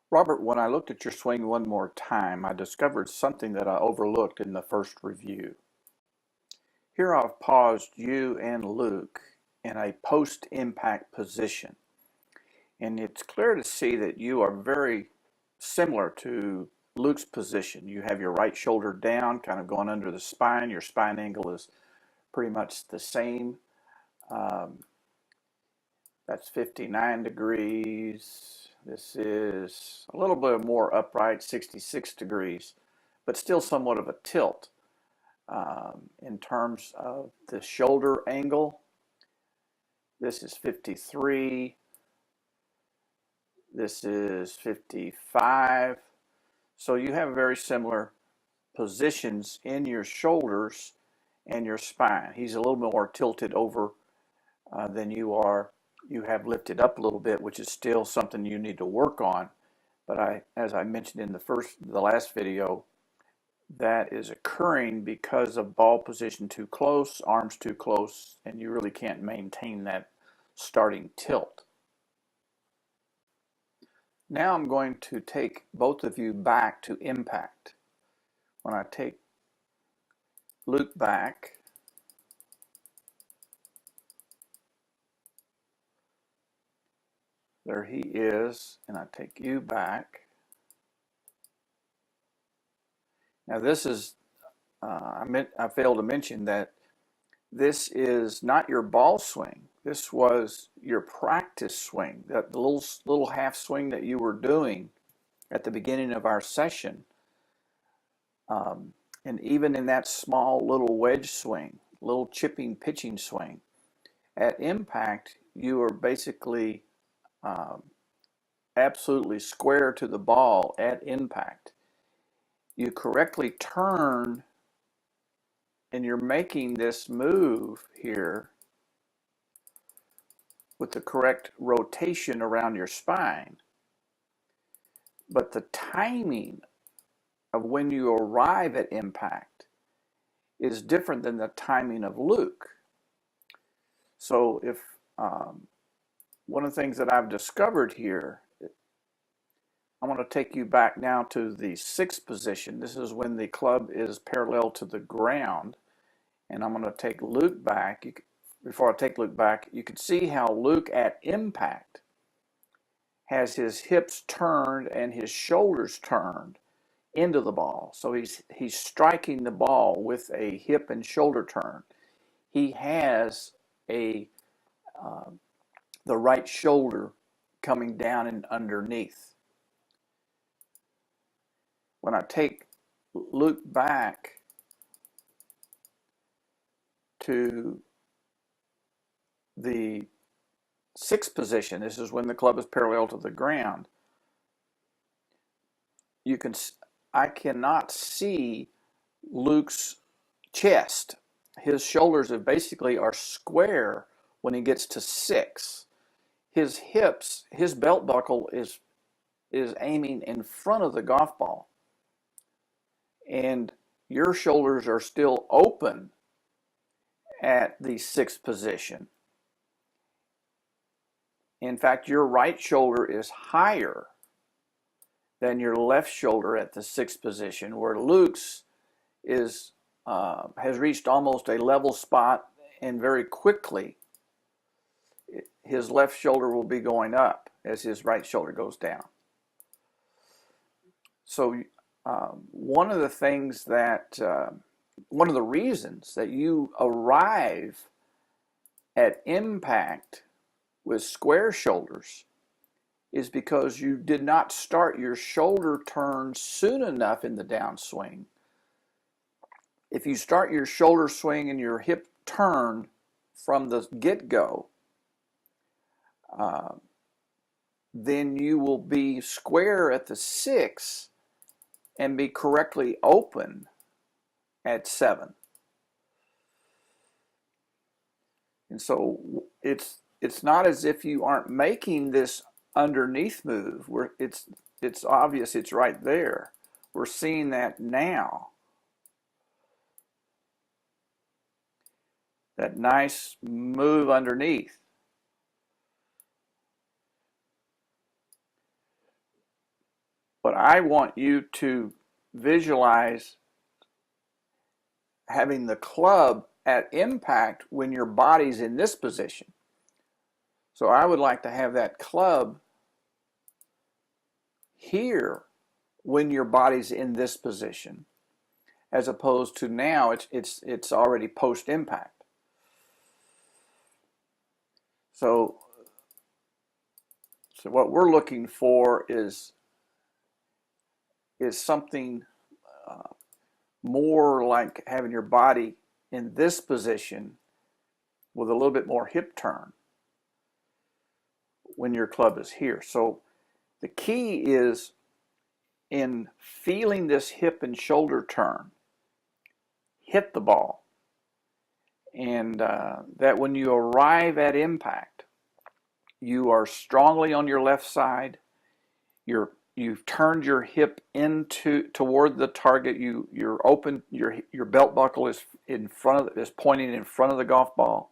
Robert, when I looked at your swing one more time, I discovered something that I overlooked in the first review. Here I've paused you and Luke in a post-impact position, and it's clear to see that you are very similar to Luke's position. You have your right shoulder down, kind of going under the spine. Your spine angle is pretty much the same. Um, that's 59 degrees. This is a little bit more upright, 66 degrees, but still somewhat of a tilt. In terms of the shoulder angle, this is 53, this is 55. So you have very similar positions in your shoulders and your spine. He's a little bit more tilted over than you are. You have lifted up a little bit, which is still something you need to work on. But as I mentioned in the last video, that is occurring because of ball position too close, arms too close, and you really can't maintain that starting tilt. Now I'm going to take both of you back to impact. When I take Luke back, there he is, and I take you back. Now this is, I failed to mention that this is not your ball swing. This was your practice swing, that the little half swing that you were doing at the beginning of our session. And even in that small little wedge swing, little chipping pitching swing, at impact, you are basically absolutely square to the ball at impact. You correctly turn and you're making this move here with the correct rotation around your spine. But the timing of when you arrive at impact is different than the timing of Luke. So if one of the things that I've discovered here, I want to take you back now to the sixth position. This is when the club is parallel to the ground. And I'm going to take Luke back. Before I take Luke back, you can see how Luke at impact has his hips turned and his shoulders turned into the ball. So he's striking the ball with a hip and shoulder turn. He has the right shoulder coming down and underneath. When I take Luke back to the sixth position, this is when the club is parallel to the ground, I cannot see Luke's chest. His shoulders basically are square when he gets to six. His hips, his belt buckle is aiming in front of the golf ball. And your shoulders are still open at the sixth position. In fact, your right shoulder is higher than your left shoulder at the sixth position, where Luke's has reached almost a level spot, and very quickly his left shoulder will be going up as his right shoulder goes down. So one of the reasons that you arrive at impact with square shoulders is because you did not start your shoulder turn soon enough in the downswing. If you start your shoulder swing and your hip turn from the get-go, then you will be square at the six and be correctly open at seven. And so it's not as if you aren't making this underneath move. It's obvious it's right there. We're seeing that now. That nice move underneath. But I want you to visualize having the club at impact when your body's in this position. So I would like to have that club here when your body's in this position, as opposed to now it's already post impact. So what we're looking for is something more like having your body in this position with a little bit more hip turn when your club is here. So the key is in feeling this hip and shoulder turn, hit the ball. And that when you arrive at impact, you are strongly on your left side. You've turned your hip toward the target. You're open. Your belt buckle is pointing in front of the golf ball.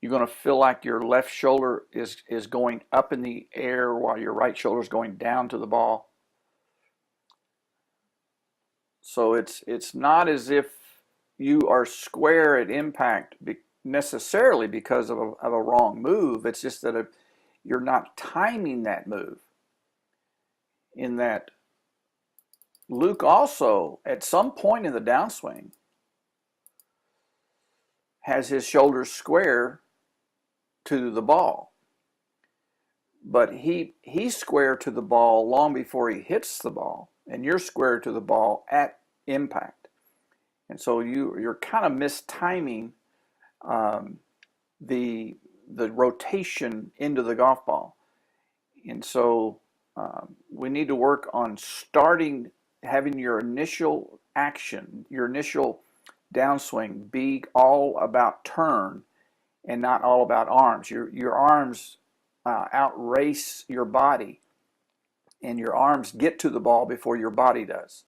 You're going to feel like your left shoulder is going up in the air while your right shoulder is going down to the ball. So it's not as if you are square at impact necessarily because of a wrong move. It's just that you're not timing that move. In that Luke also, at some point in the downswing, has his shoulders square to the ball. But he's square to the ball long before he hits the ball, and you're square to the ball at impact. And so you're kind of mistiming the rotation into the golf ball. And so we need to work on having your initial action, your initial downswing be all about turn and not all about arms. Your arms outrace your body, and your arms get to the ball before your body does.